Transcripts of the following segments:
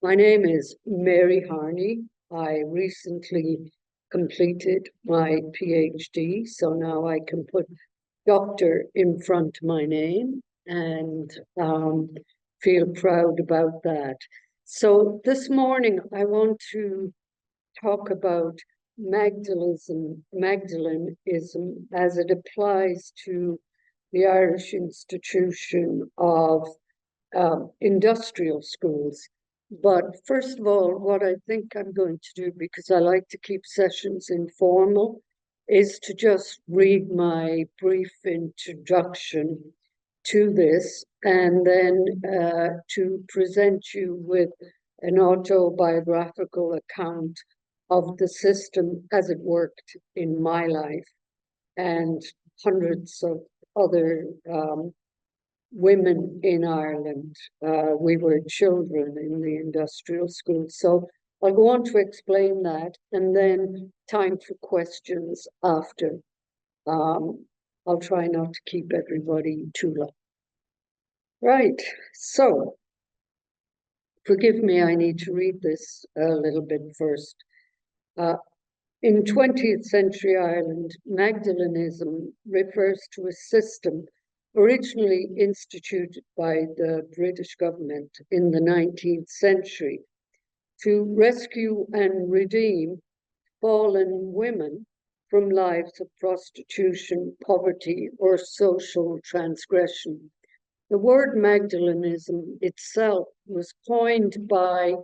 My name is Mary Harney. I recently completed my PhD, so now I can put doctor in front of my name and feel proud about that. So this morning I want to talk about Magdalenism as it applies to the Irish institution of industrial schools. But first of all, what I think I'm going to do, because I like to keep sessions informal, is to just read my brief introduction to this and then to present you with an autobiographical account of the system as it worked in my life and hundreds of other women in Ireland. We were children in the industrial school. So I'll go on to explain that and then time for questions after. I'll try not to keep everybody too long. Right, so forgive me, I need to read this a little bit first. In 20th century Ireland, Magdalenism refers to a system originally instituted by the British government in the 19th century to rescue and redeem fallen women from lives of prostitution, poverty, or social transgression. The word Magdalenism itself was coined by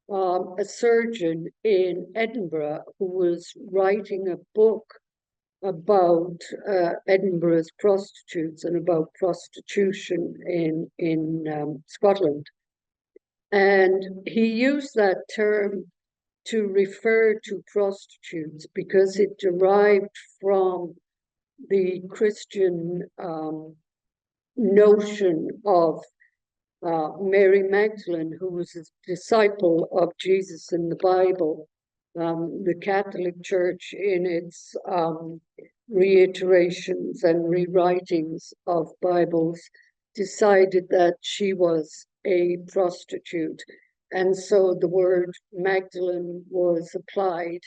a surgeon in Edinburgh who was writing a book about Edinburgh's prostitutes and about prostitution in Scotland. And he used that term to refer to prostitutes because it derived from the Christian notion of Mary Magdalene, who was a disciple of Jesus in the Bible. The Catholic Church, in its reiterations and rewritings of Bibles, decided that she was a prostitute. And so the word Magdalene was applied.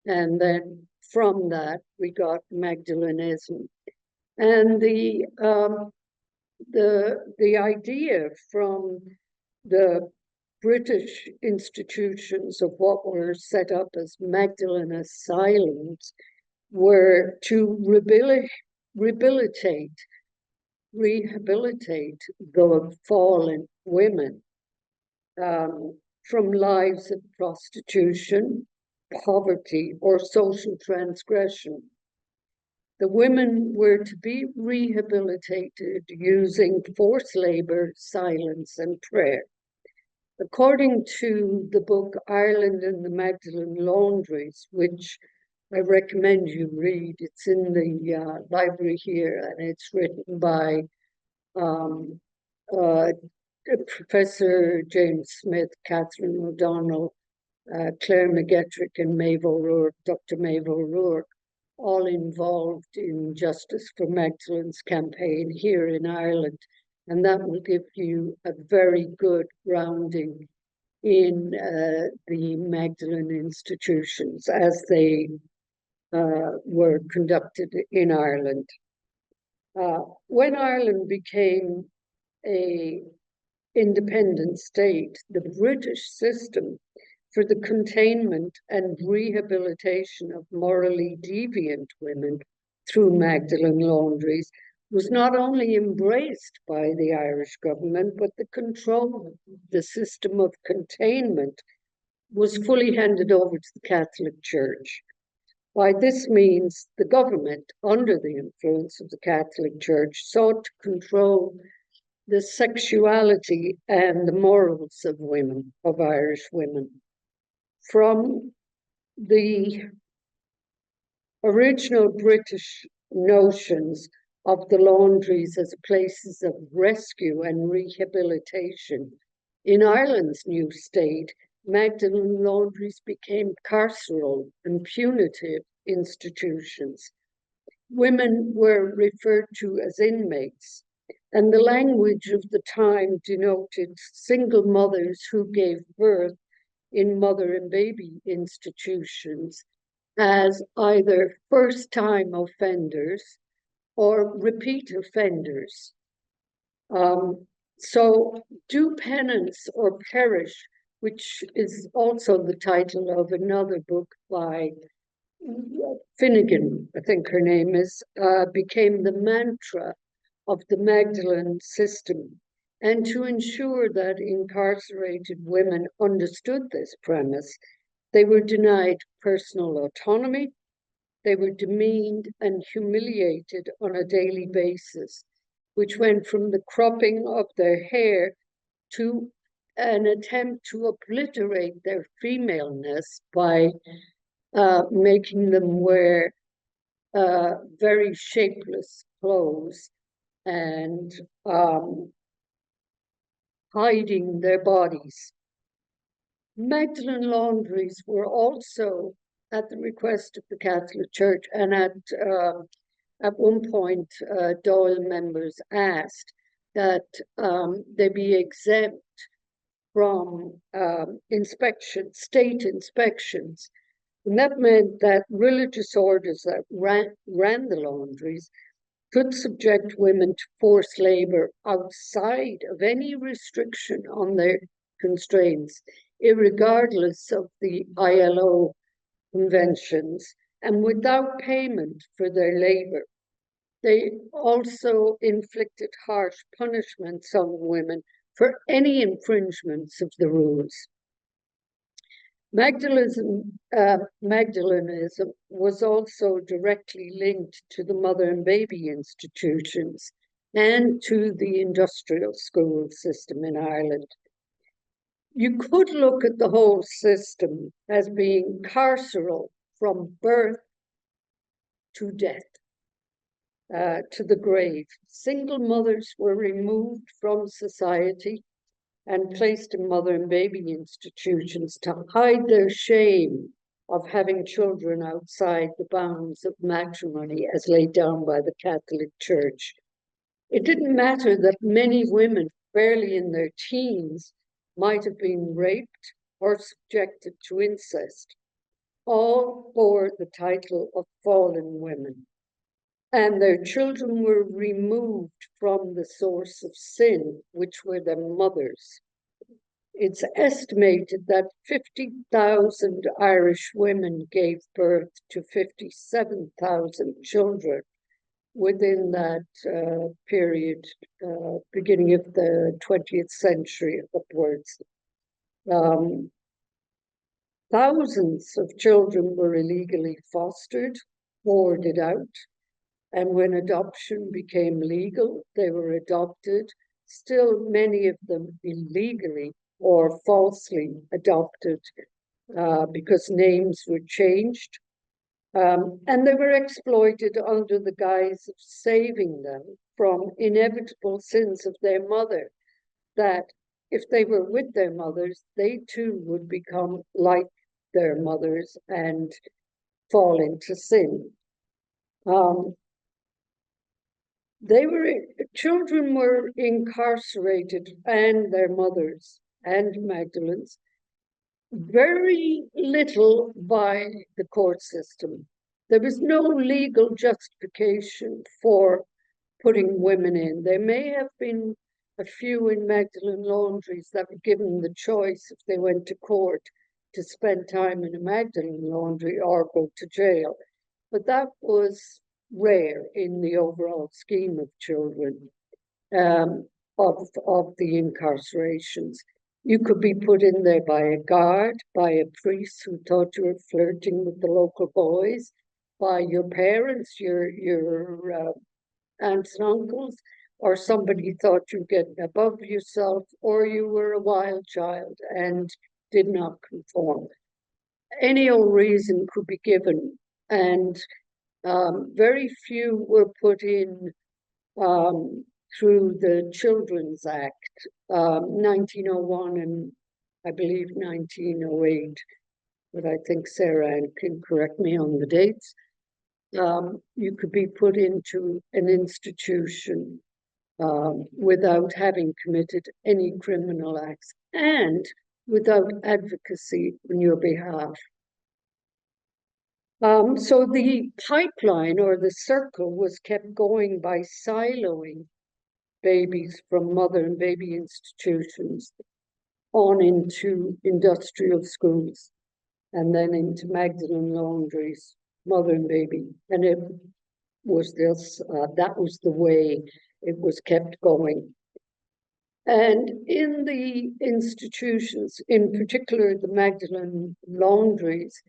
And then from that, we got Magdalenism. And the idea from the British institutions of what were set up as Magdalene asylums were to rehabilitate the fallen women from lives of prostitution, poverty, or social transgression. The women were to be rehabilitated using forced labor, silence, and prayer. According to the book Ireland and the Magdalene Laundries, which I recommend you read, it's in the library here, and it's written by Professor James Smith, Catherine O'Donnell, Claire McGettrick, and Maeve O'Rourke, Dr. Maeve O'Rourke, all involved in Justice for Magdalene's campaign here in Ireland. And that will give you a very good grounding in the Magdalene institutions as they were conducted in Ireland. When Ireland became an independent state, the British system for the containment and rehabilitation of morally deviant women through Magdalene Laundries was not only embraced by the Irish government, but the control of the system of containment was fully handed over to the Catholic Church. By this means, the government, under the influence of the Catholic Church, sought to control the sexuality and the morals of women, of Irish women. From the original British notions of the laundries as places of rescue and rehabilitation, in Ireland's new state, Magdalene Laundries became carceral and punitive institutions. Women were referred to as inmates, And the language of the time denoted single mothers who gave birth in mother and baby institutions as either first-time offenders or repeat offenders. So do penance or perish, which is also the title of another book by Finnegan, I think her name is, became the mantra of the Magdalene system. And to ensure that incarcerated women understood this premise, they were denied personal autonomy, they were demeaned and humiliated on a daily basis, which went from the cropping of their hair to an attempt to obliterate their femaleness by making them wear very shapeless clothes and hiding their bodies. Magdalene Laundries were also, at the request of the Catholic Church, and at one point Dáil members asked that they be exempt from state inspections. And that meant that religious orders that ran the laundries could subject women to forced labor outside of any restriction on their constraints, irregardless of the ILO conventions, and without payment for their labor. They also inflicted harsh punishments on women for any infringements of the rules. Magdalenism was also directly linked to the mother and baby institutions and to the industrial school system in Ireland. You could look at the whole system as being carceral from birth to death, to the grave. Single mothers were removed from society and placed in mother and baby institutions to hide their shame of having children outside the bounds of matrimony as laid down by the Catholic Church. It didn't matter that many women, barely in their teens, might have been raped or subjected to incest. All bore the title of fallen women, and their children were removed from the source of sin, which were their mothers. It's estimated that 50,000 Irish women gave birth to 57,000 children within that period, beginning of the 20th century upwards. Thousands of children were illegally fostered, boarded out, and when adoption became legal, they were adopted, still many of them illegally or falsely adopted because names were changed. And they were exploited under the guise of saving them from inevitable sins of their mother, that if they were with their mothers, they too would become like their mothers and fall into sin. Children were incarcerated, and their mothers and Magdalenes, very little by the court system. There was no legal justification for putting women in. There may have been a few in Magdalene Laundries that were given the choice, if they went to court, to spend time in a Magdalene Laundry or go to jail. But that was rare in the overall scheme of children, of the incarcerations. You could be put in there by a guard, by a priest who thought you were flirting with the local boys, by your parents, your aunts and uncles, or somebody thought you were getting above yourself, or you were a wild child and did not conform. Any old reason could be given, and very few were put in through the Children's Act, 1901 and I believe 1908, but I think Sarah Ann can correct me on the dates. You could be put into an institution without having committed any criminal acts and without advocacy on your behalf. So the pipeline or the circle was kept going by siloing babies from mother and baby institutions on into industrial schools and then into Magdalene Laundries, mother and baby. And it was this, that was the way it was kept going. And in the institutions, in particular the Magdalene Laundries,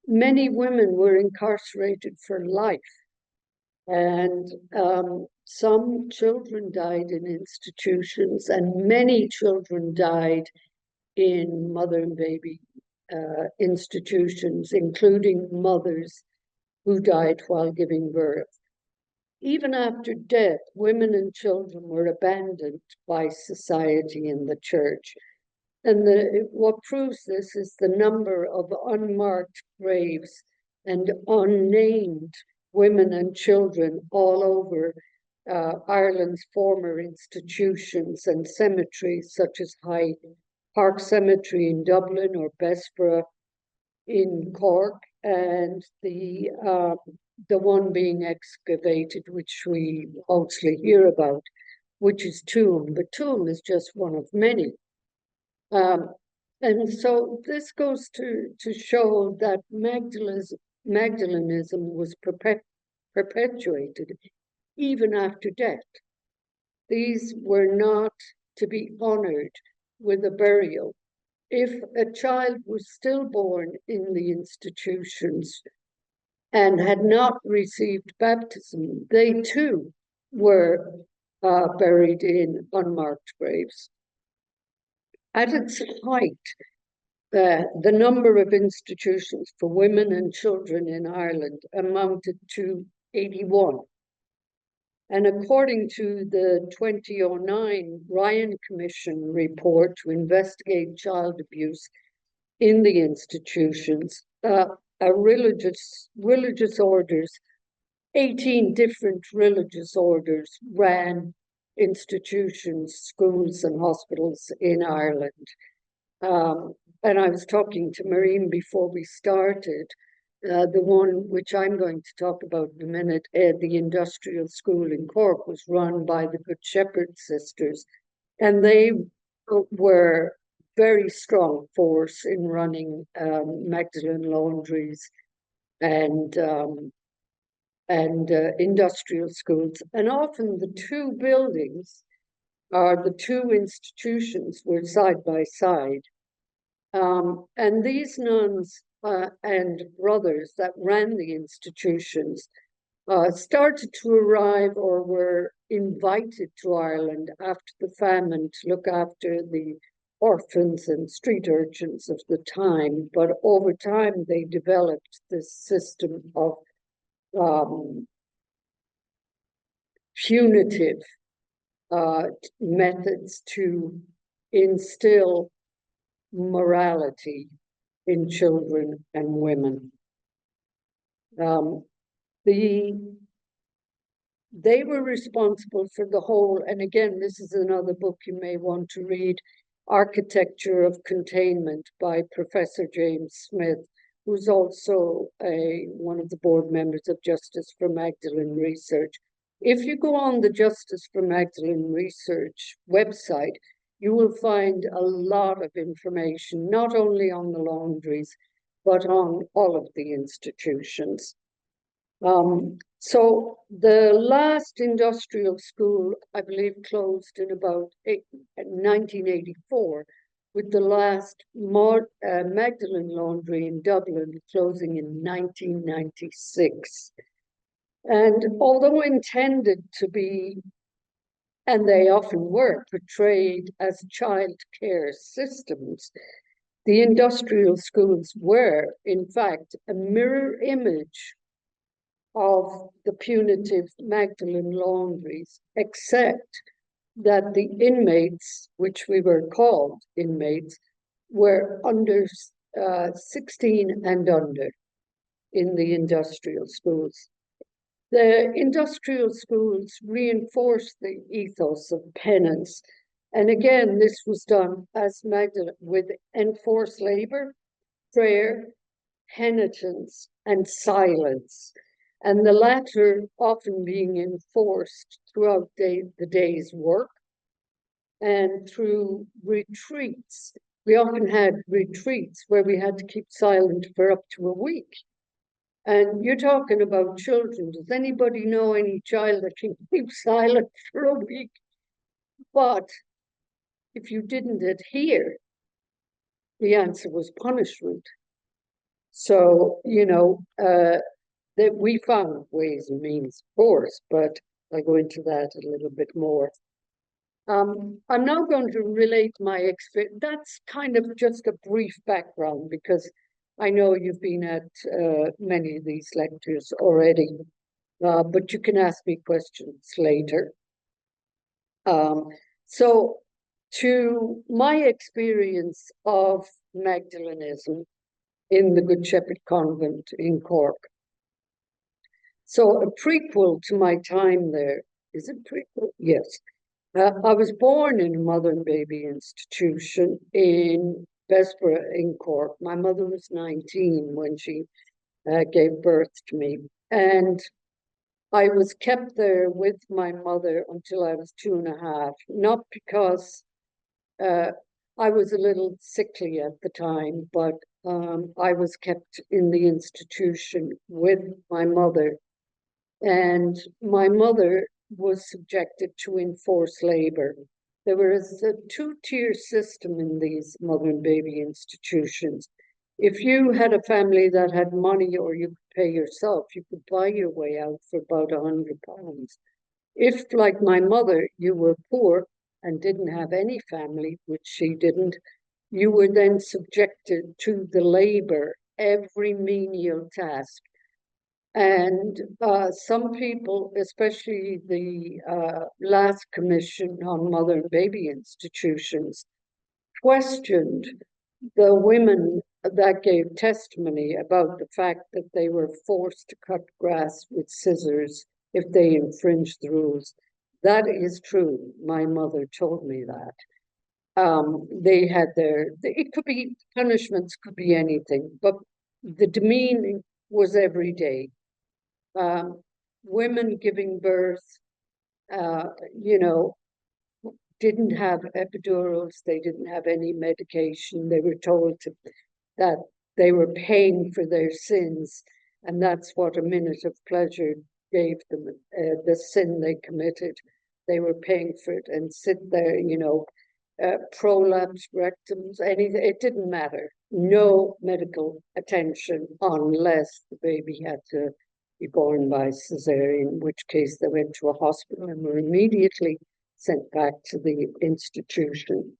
many women were incarcerated for life. And some children died in institutions, and many children died in mother and baby institutions, including mothers who died while giving birth. Even after death, women and children were abandoned by society and the church. And what proves this is the number of unmarked graves and unnamed women and children all over Ireland's former institutions and cemeteries, such as Hyde Park Cemetery in Dublin or Bessborough in Cork, and the one being excavated, which we mostly hear about, which is Tuam. But Tuam is just one of many. And so this goes to show that Magdalenism was perpetuated even after death. These were not to be honored with a burial. If a child was stillborn in the institutions and had not received baptism, they too were buried in unmarked graves. At its height, the number of institutions for women and children in Ireland amounted to 81. And according to the 2009 Ryan Commission report to investigate child abuse in the institutions, religious orders, 18 different religious orders ran institutions, schools, and hospitals in Ireland. And I was talking to Marine before we started. The one which I'm going to talk about in a minute, the industrial school in Cork, was run by the Good Shepherd sisters, and they were very strong force in running Magdalene Laundries and industrial schools. And often the two buildings, the two institutions, were side by side. And these nuns and brothers that ran the institutions started to arrive or were invited to Ireland after the famine to look after the orphans and street urchins of the time. But over time, they developed this system of punitive methods to instill morality in children and women. They were responsible for the whole, and again, this is another book you may want to read, Architecture of Containment by Professor James Smith, who's also one of the board members of Justice for Magdalene Research. If you go on the Justice for Magdalene Research website, you will find a lot of information, not only on the laundries, but on all of the institutions. So the last industrial school, I believe, closed in about 1984, with the last Magdalene Laundry in Dublin closing in 1996. And although intended to be, and they often were, portrayed as child care systems, the industrial schools were, in fact, a mirror image of the punitive Magdalene Laundries, except that the inmates, which we were called inmates, were under 16 and under in the industrial schools. The industrial schools reinforced the ethos of penance. And again, this was done, as Magdalene, with enforced labor, prayer, penitence, and silence, and the latter often being enforced throughout the day's work and through retreats. We often had retreats where we had to keep silent for up to a week. And you're talking about children. Does anybody know any child that can keep silent for a week? But if you didn't adhere, the answer was punishment. So, that we found ways and means, of course, but I'll go into that a little bit more. I'm now going to relate my experience. That's kind of just a brief background because I know you've been at many of these lectures already, but you can ask me questions later. So to my experience of Magdalenism in the Good Shepherd Convent in Cork. So a prequel to my time there, is it prequel? Yes. I was born in a mother and baby institution in Bessborough in Cork. My mother was 19 when she gave birth to me. And I was kept there with my mother until I was 2.5, not because I was a little sickly at the time, but I was kept in the institution with my mother. And my mother was subjected to enforced labor. There was a two-tier system in these mother and baby institutions. If you had a family that had money or you could pay yourself, you could buy your way out for about £100. If, like my mother, you were poor and didn't have any family, which she didn't, you were then subjected to the labor, every menial task. And some people, especially the last commission on mother and baby institutions, questioned the women that gave testimony about the fact that they were forced to cut grass with scissors if they infringed the rules. That is true. My mother told me that. They had it could be punishments, could be anything, but the demeaning was every day. Women giving birth, didn't have epidurals, they didn't have any medication. They were told that they were paying for their sins, and that's what a minute of pleasure gave them, the sin they committed. They were paying for it and sit there, prolapse rectums, anything, it didn't matter. No medical attention unless the baby had to be born by cesarean, in which case they went to a hospital and were immediately sent back to the institution.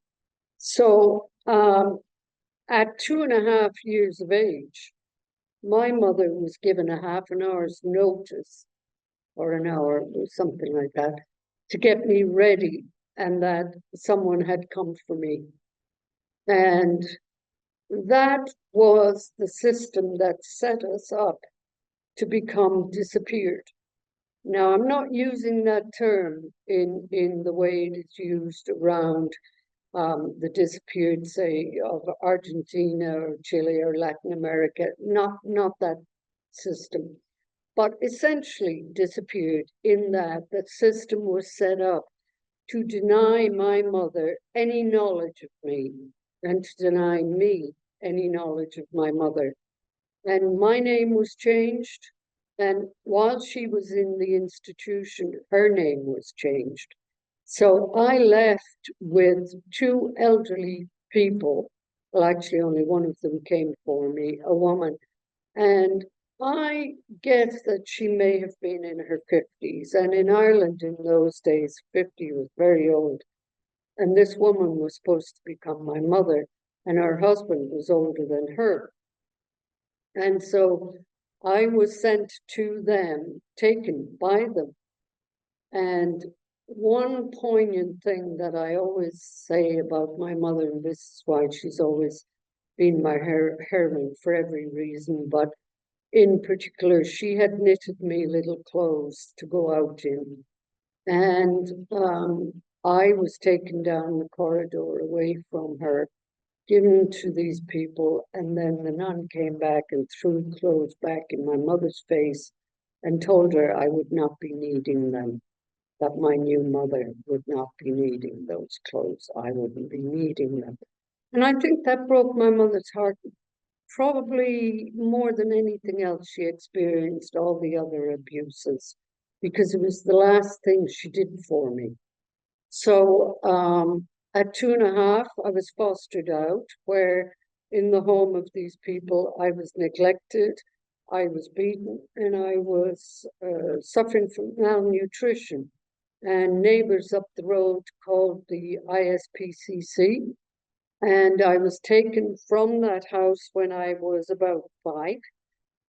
So at 2.5 years of age, my mother was given a half an hour's notice, or an hour, or something like that, to get me ready, and that someone had come for me. And that was the system that set us up to become disappeared. Now, I'm not using that term in the way it is used around the disappeared, say, of Argentina or Chile or Latin America, not that system, but essentially disappeared in that the system was set up to deny my mother any knowledge of me and to deny me any knowledge of my mother. And my name was changed. And while she was in the institution, her name was changed. So I left with two elderly people. Well, actually, only one of them came for me, a woman. And I guess that she may have been in her 50s. And in Ireland in those days, 50 was very old. And this woman was supposed to become my mother, and her husband was older than her. And so I was sent to them, taken by them. And one poignant thing that I always say about my mother, and this is why she's always been my heroine for every reason, but in particular, she had knitted me little clothes to go out in. And I was taken down the corridor away from her, given to these people, and then the nun came back and threw the clothes back in my mother's face and told her I would not be needing them, that my new mother would not be needing those clothes. I wouldn't be needing them. And I think that broke my mother's heart. Probably more than anything else, she experienced all the other abuses because it was the last thing she did for me. So at 2.5, I was fostered out, where in the home of these people, I was neglected, I was beaten, and I was suffering from malnutrition. And neighbors up the road called the ISPCC, and I was taken from that house when I was about 5,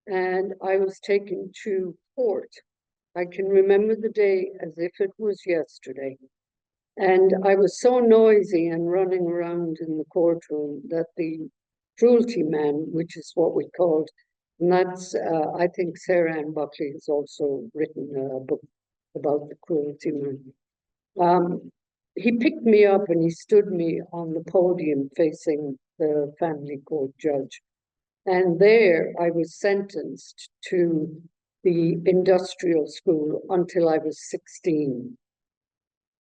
and I was taken to court. I can remember the day as if it was yesterday. And I was so noisy and running around in the courtroom that the cruelty man, which is what we called, and that's, I think Sarah Ann Buckley has also written a book about the cruelty man. He picked me up and he stood me on the podium facing the family court judge. And there I was sentenced to the industrial school until I was 16.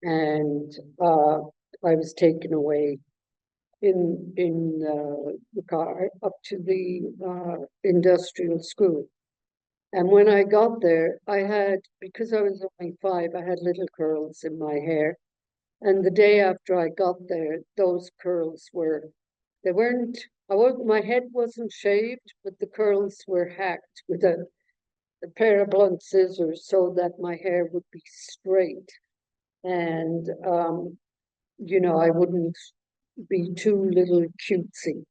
And I was taken away in the car up to the industrial school. And when I got there, I had, because I was only 5, I had little curls in my hair. And the day after I got there, those curls they weren't, my head wasn't shaved, but the curls were hacked with a pair of blunt scissors so that my hair would be straight. And, I wouldn't be too little cutesy.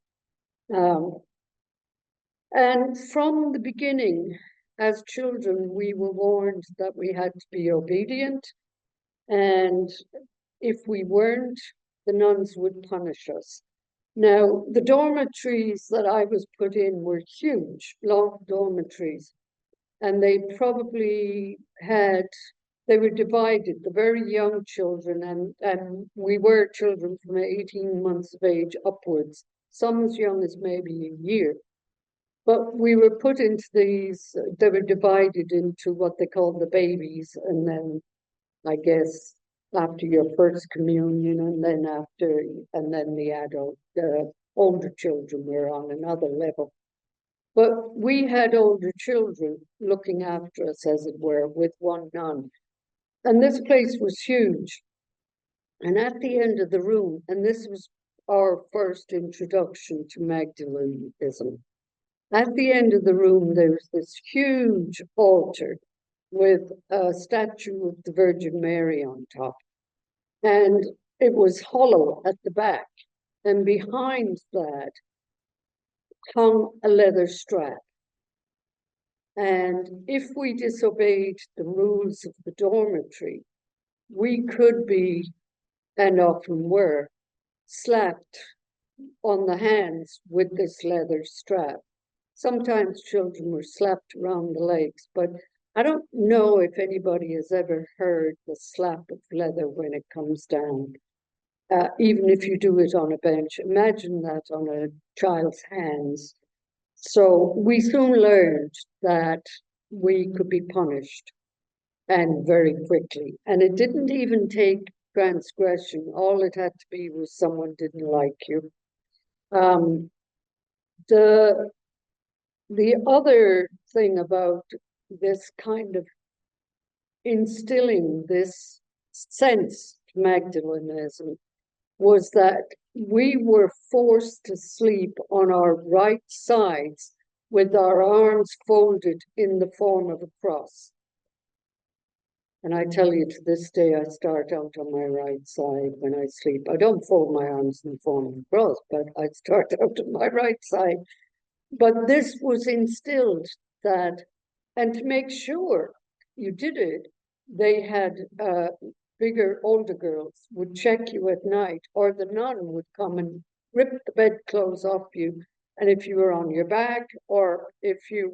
And from the beginning, as children, we were warned that we had to be obedient. And if we weren't, the nuns would punish us. Now, the dormitories that I was put in were huge, long dormitories, and they were divided, the very young children, and we were children from 18 months of age upwards, some as young as maybe a year. But we were put into these, they were divided into what they called the babies, and then I guess after your first communion, and then the adult, the older children were on another level. But we had older children looking after us, as it were, with one nun. And this place was huge. And at the end of the room, and this was our first introduction to Magdalenism, at the end of the room, there was this huge altar with a statue of the Virgin Mary on top. And it was hollow at the back. And behind that hung a leather strap. And if we disobeyed the rules of the dormitory, we could be, and often were, slapped on the hands with this leather strap. Sometimes children were slapped around the legs, but I don't know if anybody has ever heard the slap of leather when it comes down. Even if you do it on a bench, imagine that on a child's hands. So we soon learned that we could be punished, and very quickly. And it didn't even take transgression. All it had to be was someone didn't like you. The other thing about this kind of instilling this sense of Magdalenism was that we were forced to sleep on our right sides with our arms folded in the form of a cross. And I tell you, to this day, I start out on my right side when I sleep. I don't fold my arms in the form of a cross, but I start out on my right side. But this was instilled that, and to make sure you did it, they had bigger, older girls would check you at night, or the nun would come and rip the bedclothes off you And if you were on your back, or if you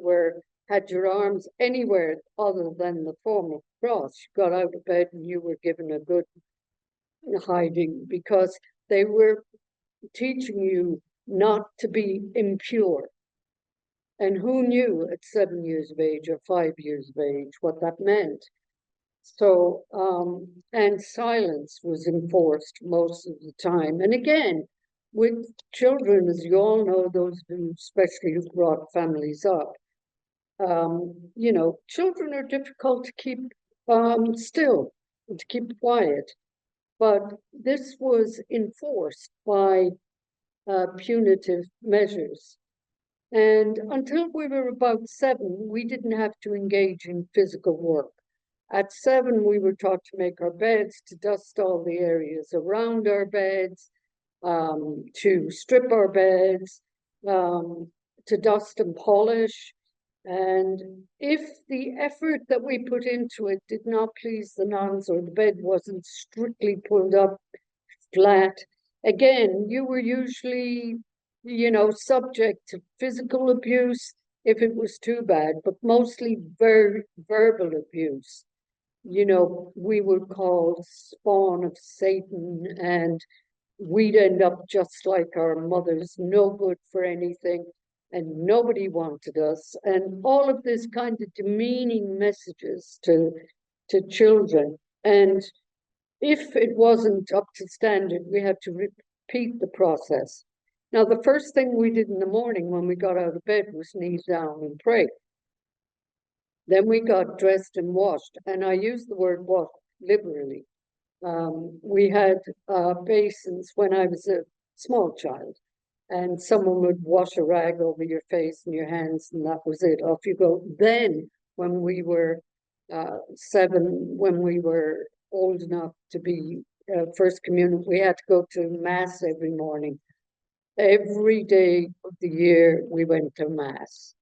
had your arms anywhere other than the form of cross, you got out of bed and you were given a good hiding, because they were teaching you not to be impure. And who knew at 7 years of age or 5 years of age what that meant? So, and silence was enforced most of the time. And again, with children, as you all know, those who, especially who brought families up, you know, children are difficult to keep still, to keep quiet. But this was enforced by punitive measures. And until we were about 7, we didn't have to engage in physical work. At 7, we were taught to make our beds, to dust all the areas around our beds, to strip our beds, to dust and polish. And if the effort that we put into it did not please the nuns, or the bed wasn't strictly pulled up flat, again, you were usually, you know, subject to physical abuse if it was too bad, but mostly verbal abuse. You know, we were called spawn of Satan, and we'd end up just like our mothers, no good for anything, and nobody wanted us, and all of this kind of demeaning messages to children. And if it wasn't up to standard, we had to repeat the process. Now, the first thing we did in the morning when we got out of bed was kneel down and pray. Then we got dressed and washed, and I use the word wash liberally. We had basins when I was a small child, and someone would wash a rag over your face and your hands, and that was it. Off you go. Then, when we were 7, when we were old enough to be First Communion, we had to go to Mass every morning. Every day of the year, we went to Mass,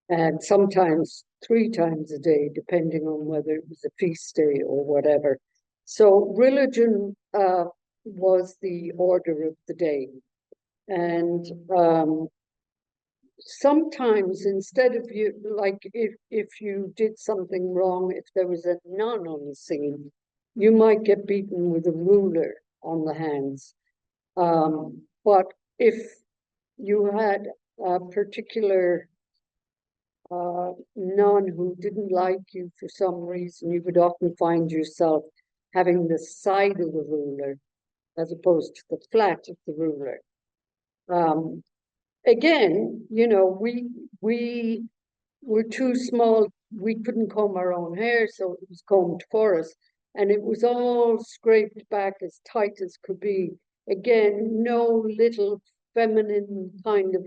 and sometimes 3 times a day, depending on whether it was a feast day or whatever. So religion was the order of the day. And sometimes, instead of you, like if you did something wrong, if there was a nun on the scene, you might get beaten with a ruler on the hands. But if you had a particular nun who didn't like you for some reason, you would often find yourself having the side of the ruler as opposed to the flat of the ruler. Again, you know, we were too small. We couldn't comb our own hair, so it was combed for us. And it was all scraped back as tight as could be. Again, no little feminine kind of,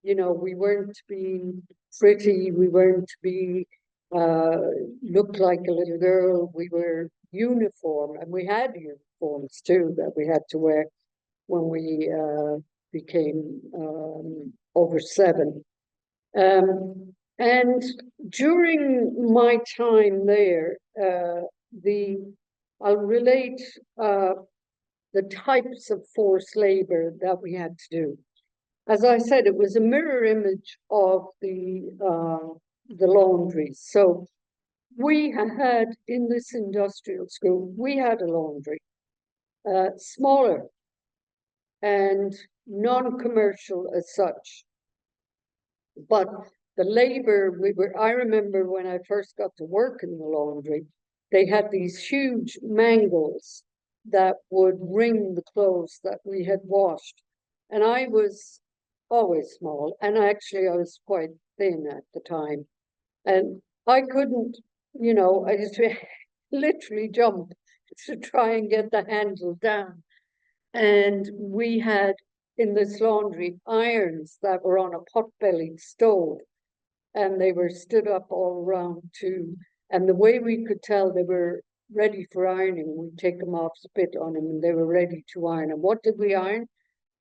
you know, we weren't to be pretty. We weren't to be, look like a little girl. We were uniform, and we had uniforms too that we had to wear when we became over 7. And during my time there, I'll relate the types of forced labor that we had to do. As I said, it was a mirror image of the laundries. So we had, in this industrial school, we had a laundry, smaller and non-commercial as such. But the labor, I remember when I first got to work in the laundry, they had these huge mangles that would wring the clothes that we had washed. And I was always small, and actually I was quite thin at the time. And I couldn't, you know, I just literally jump to try and get the handle down. And we had in this laundry irons that were on a pot-bellied stove, and they were stood up all around too. And the way we could tell they were ready for ironing, we'd take them off, spit on them, and they were ready to iron. And what did we iron?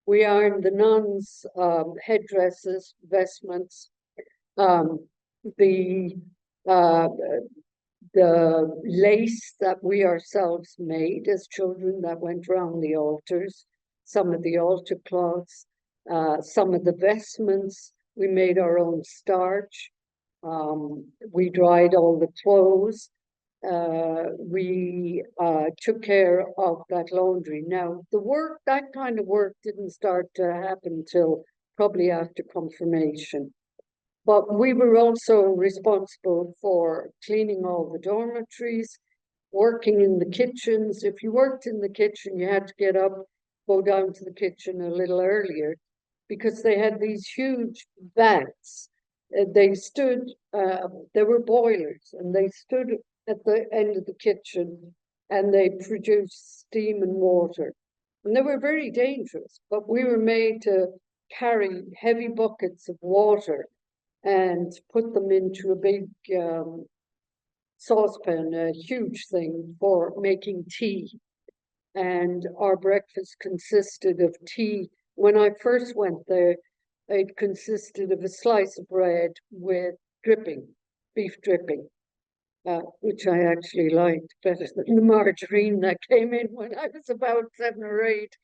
We ironed the nuns' headdresses, vestments, the lace that we ourselves made as children that went around the altars, some of the altar cloths, Some of the vestments, we made our own starch. We dried all the clothes. We took care of that laundry. Now, that kind of work didn't start to happen till probably after confirmation. But we were also responsible for cleaning all the dormitories, working in the kitchens. If you worked in the kitchen, you had to get up, go down to the kitchen a little earlier, because they had these huge vats. There were boilers, and they stood at the end of the kitchen, and they produced steam and water. And they were very dangerous, but we were made to carry heavy buckets of water and put them into a big saucepan, a huge thing for making tea. And our breakfast consisted of tea. When I first went there, it consisted of a slice of bread with dripping, beef dripping, which I actually liked better than the margarine that came in when I was about 7 or 8.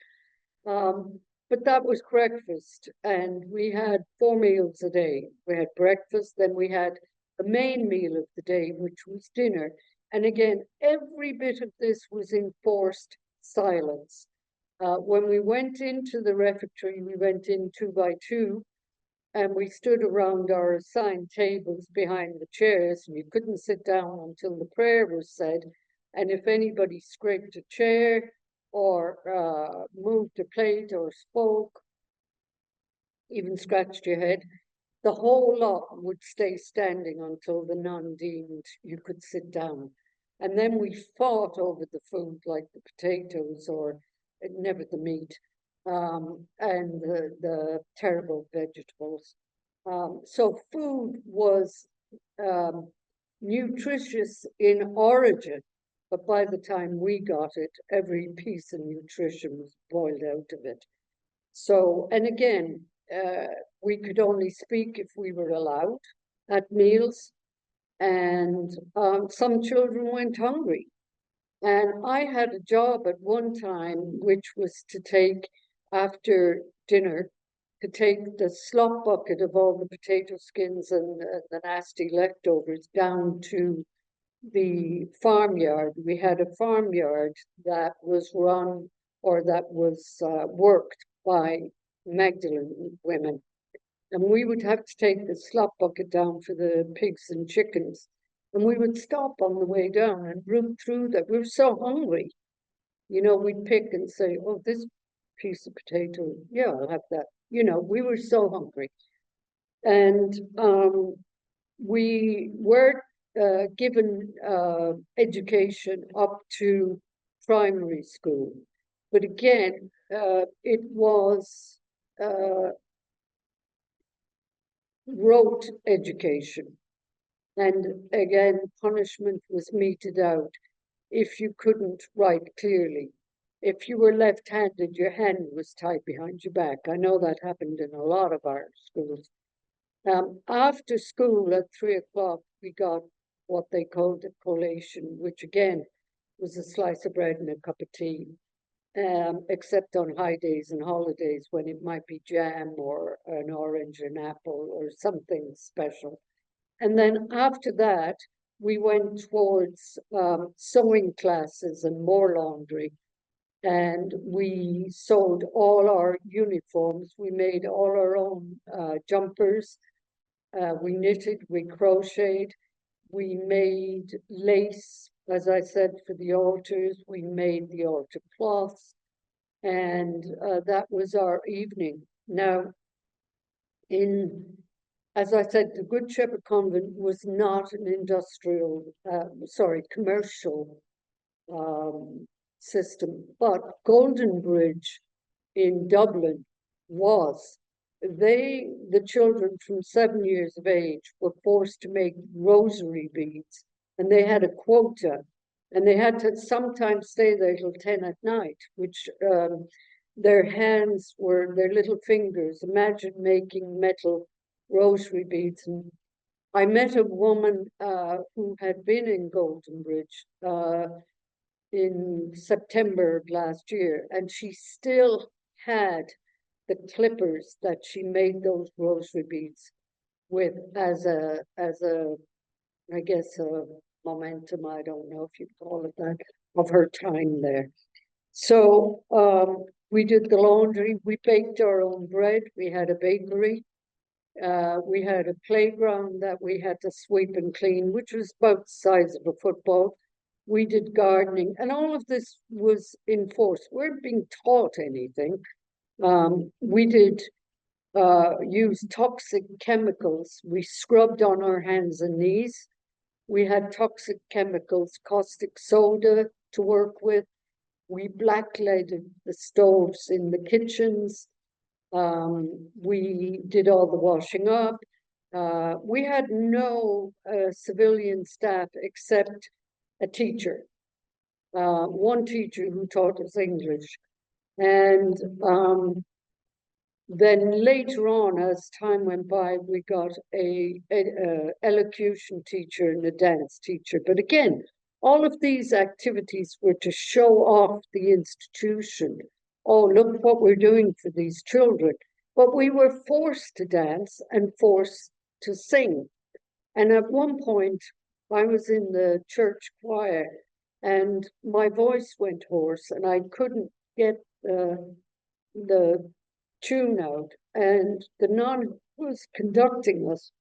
But that was breakfast, and we had 4 meals a day. We had breakfast, then we had the main meal of the day, which was dinner. And again, every bit of this was enforced silence. When we went into the refectory, we went in 2 by 2, and we stood around our assigned tables behind the chairs, and you couldn't sit down until the prayer was said. And if anybody scraped a chair or moved a plate or spoke, even scratched your head, the whole lot would stay standing until the nun deemed you could sit down. And then we fought over the food, like the potatoes or never the meat, and the terrible vegetables. So food was nutritious in origin, but by the time we got it, every piece of nutrition was boiled out of it. So, and again, we could only speak if we were allowed at meals, and some children went hungry. And I had a job at one time, which was to take, after dinner, to take the slop bucket of all the potato skins and the nasty leftovers down to the farmyard. We had a farmyard that was run, or that was worked by Magdalene women. And we would have to take the slop bucket down for the pigs and chickens. And we would stop on the way down and root through that. We were so hungry. You know, we'd pick and say, oh, this piece of potato, yeah, I'll have that. You know, we were so hungry. And we were given education up to primary school. But again, it was rote education. And again, punishment was meted out if you couldn't write clearly. If you were left-handed, your hand was tied behind your back. I know that happened in a lot of our schools. After school at 3 o'clock, we got what they called a collation, which again was a slice of bread and a cup of tea, except on high days and holidays when it might be jam or an orange and apple or something special. And then after that, we went towards sewing classes and more laundry. And we sewed all our uniforms. We made all our own jumpers. We knitted, we crocheted, we made lace, as I said, for the altars. We made the altar cloths, and that was our evening. Now, as I said, the Good Shepherd Convent was not an commercial system, but Golden Bridge in Dublin was. The children from 7 years of age were forced to make rosary beads, and they had a quota, and they had to sometimes stay there till 10 at night, which their hands were their little fingers. Imagine making metal rosary beads. And I met a woman who had been in Golden Bridge in September of last year, and she still had the clippers that she made those rosary beads with as a, I guess, a momentum, I don't know if you call it that, of her time there. So we did the laundry, we baked our own bread, we had a bakery, we had a playground that we had to sweep and clean, which was about the size of a football. We did gardening, and all of this was enforced. We weren't being taught anything. We did use toxic chemicals. We scrubbed on our hands and knees. We had toxic chemicals, caustic soda to work with. We blackleaded the stoves in the kitchens. We did all the washing up. We had no civilian staff except a teacher, one teacher who taught us English. And then later on, as time went by, we got a elocution teacher and a dance teacher. But again, all of these activities were to show off the institution. Oh, look what we're doing for these children. But we were forced to dance and forced to sing. And at one point, I was in the church choir and my voice went hoarse and I couldn't get the tune out. And the nun who was conducting us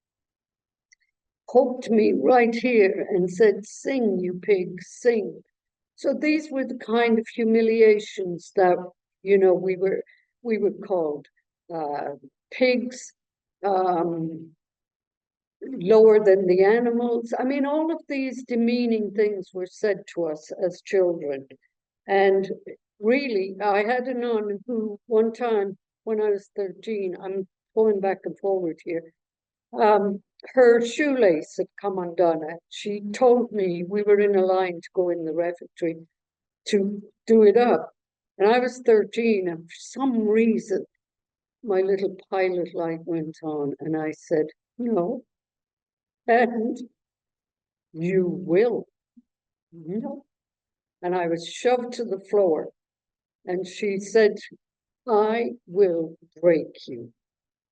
poked me right here and said, "Sing, you pig, sing." So these were the kind of humiliations that, you know, we were called pigs, lower than the animals. I mean, all of these demeaning things were said to us as children. And really, I had a nun who one time when I was 13, I'm going back and forward here, her shoelace had come undone. She told me, we were in a line to go in the refectory to do it up. And I was 13, and for some reason, my little pilot light went on, and I said, "No, and you will." No. And I was shoved to the floor, and she said, "I will break you.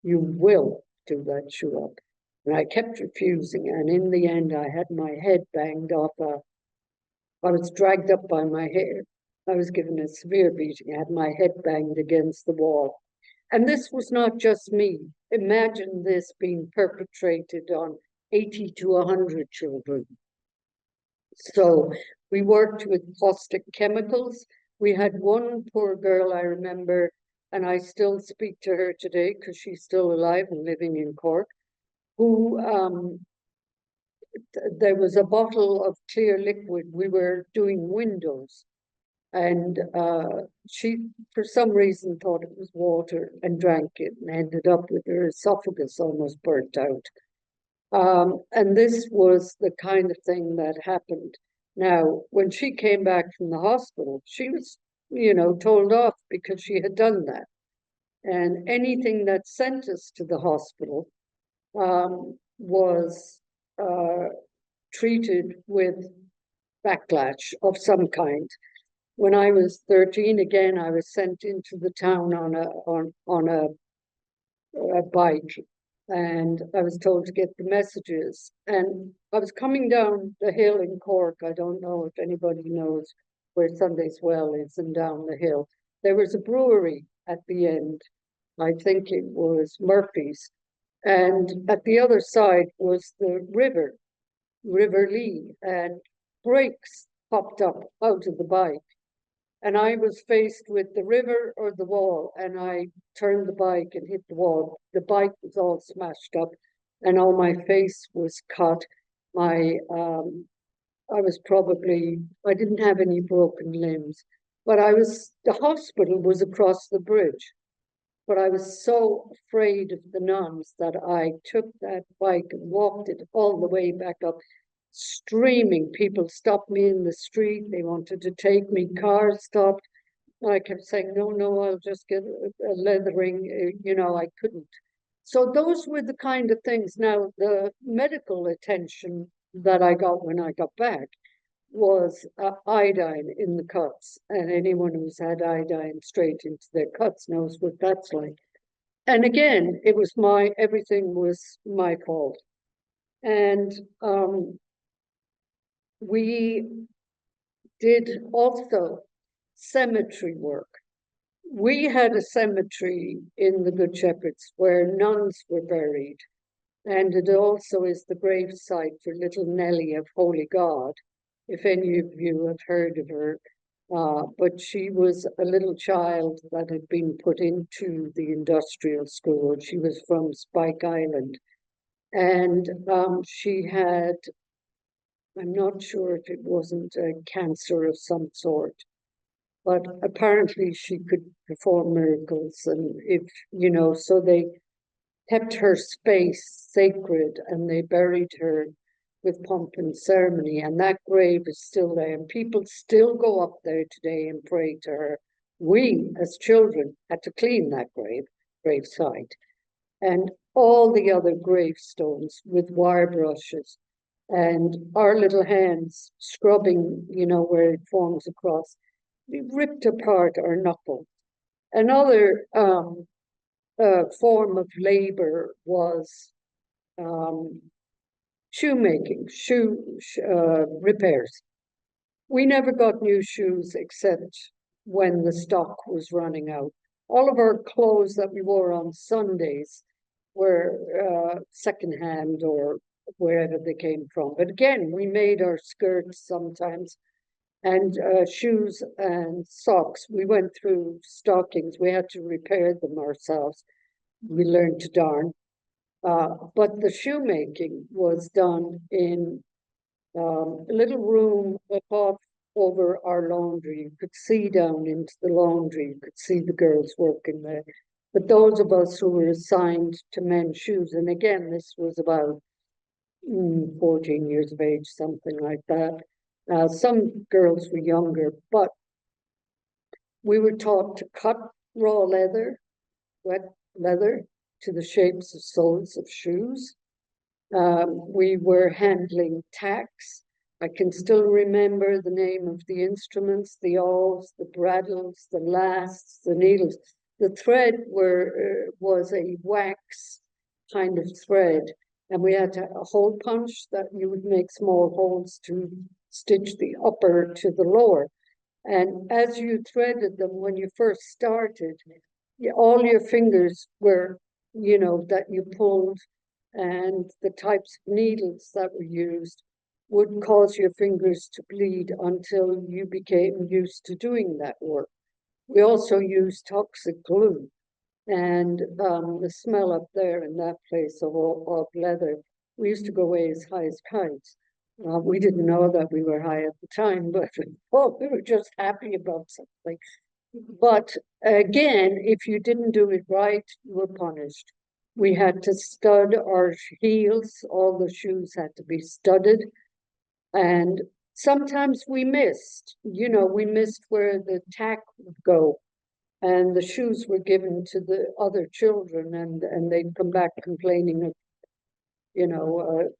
You will do that shoe up." And I kept refusing, and in the end, I had my head banged off. I was dragged up by my hair. I was given a severe beating. I had my head banged against the wall. And this was not just me. Imagine this being perpetrated on 80 to 100 children. So we worked with caustic chemicals. We had one poor girl, I remember, and I still speak to her today because she's still alive and living in Cork, who there was a bottle of clear liquid. We were doing windows, and she, for some reason, thought it was water and drank it and ended up with her esophagus almost burnt out. And this was the kind of thing that happened. Now, when she came back from the hospital, she was, you know, told off because she had done that. And anything that sent us to the hospital was treated with backlash of some kind. When I was 13, again, I was sent into the town on a bike, and I was told to get the messages. And I was coming down the hill in Cork. I don't know if anybody knows where Sunday's Well is, and down the hill. There was a brewery at the end. I think it was Murphy's. And at the other side was the river, River Lee, and brakes popped up out of the bike. And I was faced with the river or the wall, and I turned the bike and hit the wall. The bike was all smashed up, and all my face was cut. I didn't have any broken limbs, but the hospital was across the bridge. But I was so afraid of the nuns that I took that bike and walked it all the way back up, streaming. People stopped me in the street. They wanted to take me. Cars stopped. I kept saying, no, I'll just get a leathering. You know, I couldn't. So those were the kind of things. Now, the medical attention that I got when I got back was iodine in the cuts. And anyone who's had iodine straight into their cuts knows what that's like. and again, it was everything was my fault. And we did also cemetery work. We had a cemetery in the Good Shepherds where nuns were buried. And it also is the grave site for little Nellie of Holy God, if any of you have heard of her. But she was a little child that had been put into the industrial school. She was from Spike Island. And she had, I'm not sure if it wasn't a cancer of some sort, but apparently she could perform miracles. And if, so they kept her space sacred and they buried her with pomp and ceremony. And that grave is still there. And people still go up there today and pray to her. We, as children, had to clean that grave site. And all the other gravestones with wire brushes and our little hands scrubbing, where it forms a cross. We ripped apart our knuckles. Another form of labor was shoemaking, shoe repairs. We never got new shoes except when the stock was running out. All of our clothes that we wore on Sundays were secondhand or wherever they came from. But again, we made our skirts sometimes and shoes and socks. We went through stockings. We had to repair them ourselves. We learned to darn. But the shoemaking was done in a little room above over our laundry. You could see down into the laundry. You could see the girls working there. But those of us who were assigned to mend shoes, and again, this was about 14 years of age, something like that. Some girls were younger, but we were taught to cut raw leather, wet leather, to the shapes of soles of shoes. We were handling tacks. I can still remember the name of the instruments, the awls, the bradles, the lasts, the needles. The thread was a wax kind of thread, and we had a hole punch that you would make small holes to stitch the upper to the lower. And as you threaded them, when you first started, all your fingers were, that you pulled, and the types of needles that were used would cause your fingers to bleed until you became used to doing that work. We also used toxic glue, and the smell up there in that place of leather, we used to go away as high as kites. We didn't know that we were high at the time, but we were just happy about something. But again, if you didn't do it right, you were punished. We had to stud our heels. All the shoes had to be studded. And sometimes we missed, we missed where the tack would go. And the shoes were given to the other children, and they'd come back complaining of,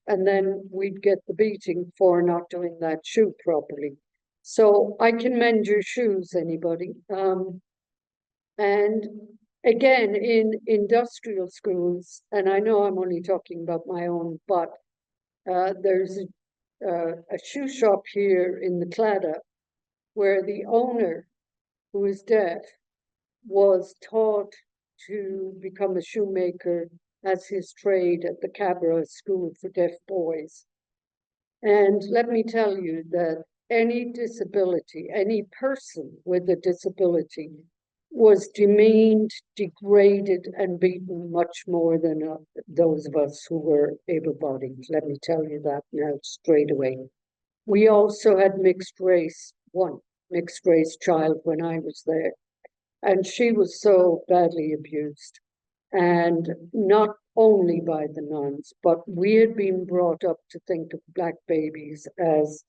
and then we'd get the beating for not doing that shoe properly. So I can mend your shoes, anybody. And again, in industrial schools, and I know I'm only talking about my own, but there's a shoe shop here in the Claddagh where the owner, who is deaf, was taught to become a shoemaker as his trade at the Cabra School for Deaf Boys. And let me tell you that any disability, any person with a disability was demeaned, degraded, and beaten much more than those of us who were able-bodied. Let me tell you that now straight away. We also had one mixed race child when I was there. And she was so badly abused, and not only by the nuns, but we had been brought up to think of black babies as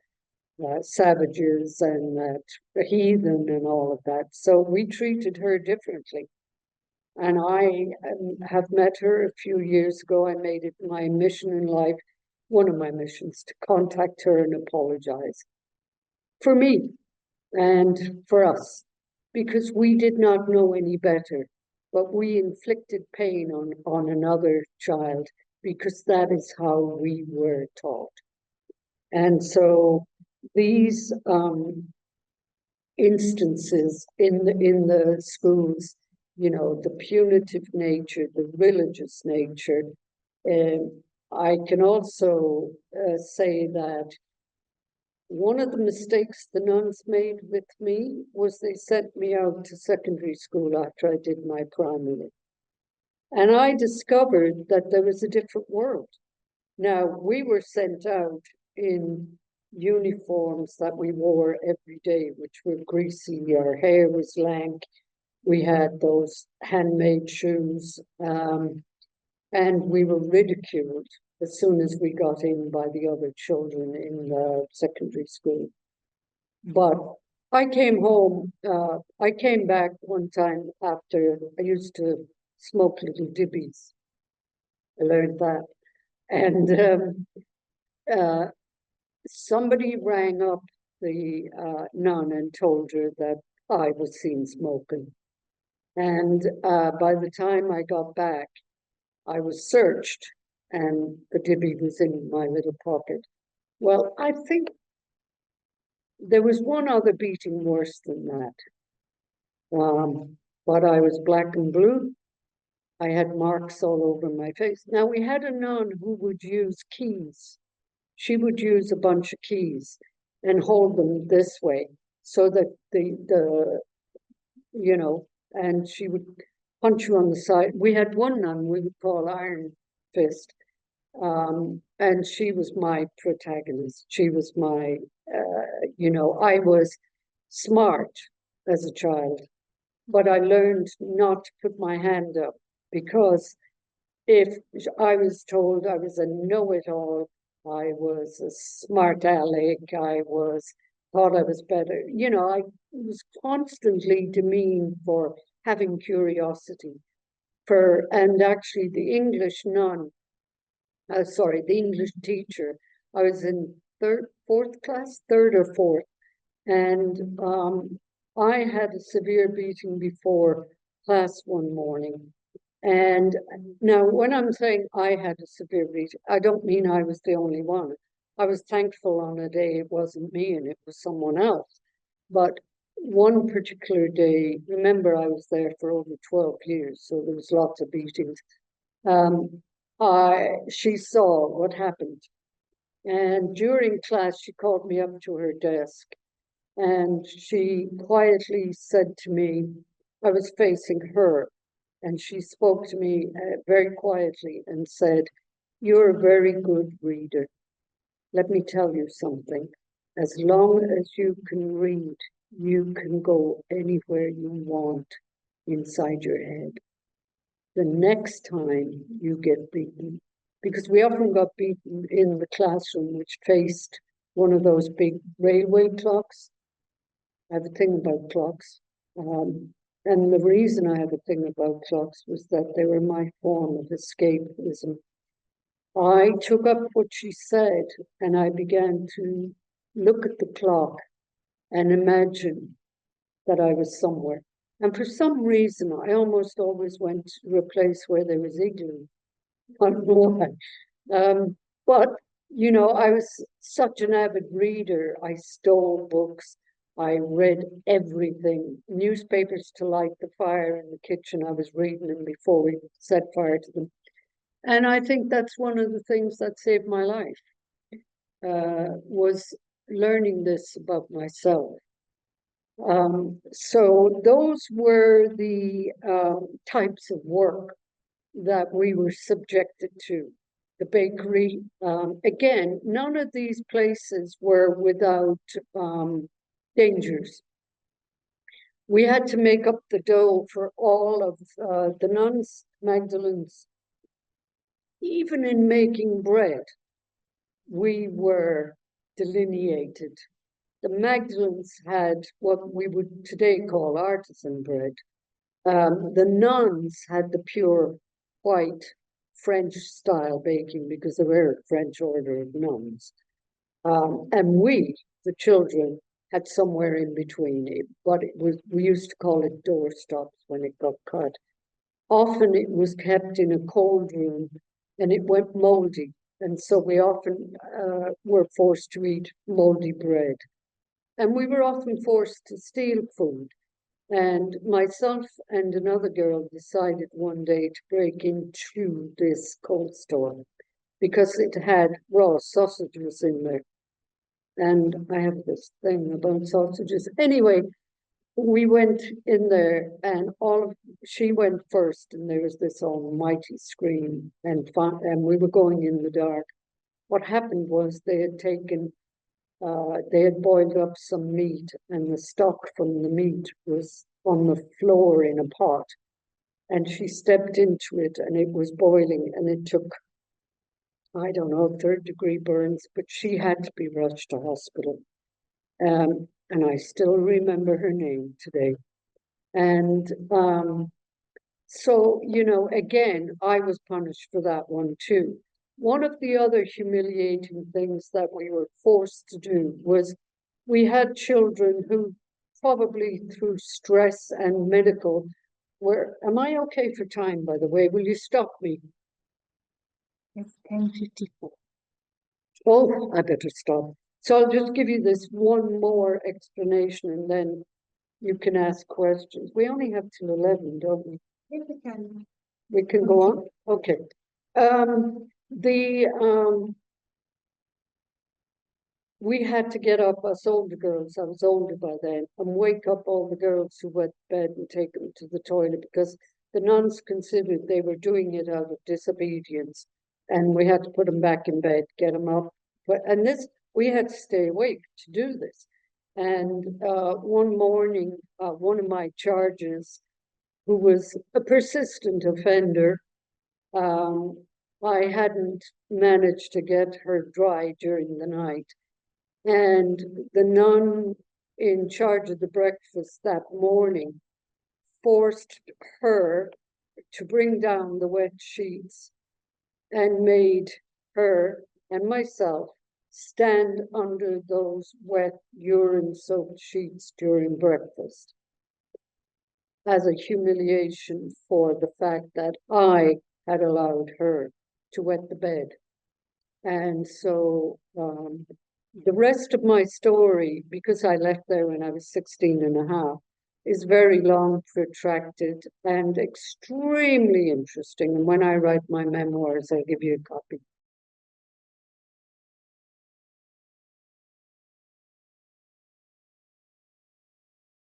savages and heathen and all of that. So we treated her differently. And I have met her a few years ago. I made it my mission in life, one of my missions, to contact her and apologize for me and for us, because we did not know any better. but we inflicted pain on another child because that is how we were taught. And so these instances in the schools, you know, the punitive nature, the religious nature, I can also say that one of the mistakes the nuns made with me was they sent me out to secondary school after I did my primary. And I discovered that there was a different world. Now, we were sent out in uniforms that we wore every day, which were greasy, our hair was lank, we had those handmade shoes, and we were ridiculed as soon as we got in by the other children in the secondary school. But I came home, I came back one time after I used to smoke little dibbies. I learned that. And somebody rang up the nun and told her that I was seen smoking. And by the time I got back, I was searched and the dibby was in my little pocket. Well, I think there was one other beating worse than that. But I was black and blue. I had marks all over my face. Now, we had a nun who would use keys. She would use a bunch of keys and hold them this way so that the you know, and she would punch you on the side. We had one nun we would call Iron Fist, and she was my protagonist. She was my, you know, I was smart as a child, but I learned not to put my hand up because if I was told I was a know-it-all, I was a smart aleck, I thought I was better. You know, I was constantly demeaned for having curiosity. And actually the English nun, the English teacher, I was in third or fourth, and I had a severe beating before class one morning. And now, when I'm saying I had a severe beating, I don't mean I was the only one. I was thankful on a day it wasn't me and it was someone else. But one particular day, remember, I was there for over 12 years, so there was lots of beatings. She saw what happened. And during class, she called me up to her desk and she quietly said to me, I was facing her. And she spoke to me very quietly and said, "You're a very good reader. Let me tell you something. As long as you can read, you can go anywhere you want inside your head. The next time you get beaten," because we often got beaten in the classroom, which faced one of those big railway clocks. I have a thing about clocks. And the reason I have a thing about clocks was that they were my form of escapism. I took up what she said and I began to look at the clock and imagine that I was somewhere. And for some reason, I almost always went to a place where there was igloo. I don't know why. But, you know, I was such an avid reader. I stole books. I read everything, newspapers to light the fire in the kitchen. I was reading them before we set fire to them. And I think that's one of the things that saved my life, was learning this about myself. So those were the types of work that we were subjected to. The bakery, again, none of these places were without dangers. We had to make up the dough for all of the nuns, Magdalenes. Even in making bread, we were delineated. The Magdalenes had what we would today call artisan bread. The nuns had the pure white French style baking because they were a French order of nuns. And we, the children, had somewhere in between it, but we used to call it doorstops when it got cut. often it was kept in a cold room and it went moldy. And so we often were forced to eat moldy bread. And we were often forced to steal food. And myself and another girl decided one day to break into this cold store because it had raw sausages in there. And I have this thing about sausages. Anyway, we went in there and she went first, and there was this almighty scream, and we were going in the dark. What happened was they had boiled up some meat, and the stock from the meat was on the floor in a pot, and she stepped into it, and it was boiling, and it took, I don't know, third-degree burns, but she had to be rushed to hospital. And I still remember her name today. And so, again, I was punished for that one too. One of the other humiliating things that we were forced to do was we had children who probably through stress and medical am I okay for time, by the way? Will you stop me? It's 10:54. Oh, I better stop. So I'll just give you this one more explanation and then you can ask questions. We only have till 11, don't we? Yes, we can. We can go on? Okay. We had to get up, us older girls, I was older by then, and wake up all the girls who went to bed and take them to the toilet because the nuns considered they were doing it out of disobedience. And we had to put them back in bed, get them up. We had to stay awake to do this. And one morning, one of my charges, who was a persistent offender, I hadn't managed to get her dry during the night. And the nun in charge of the breakfast that morning forced her to bring down the wet sheets and made her and myself stand under those wet urine-soaked sheets during breakfast as a humiliation for the fact that I had allowed her to wet the bed. And so the rest of my story, because I left there when I was 16 and a half, is very long, protracted, and extremely interesting. And when I write my memoirs, I'll give you a copy.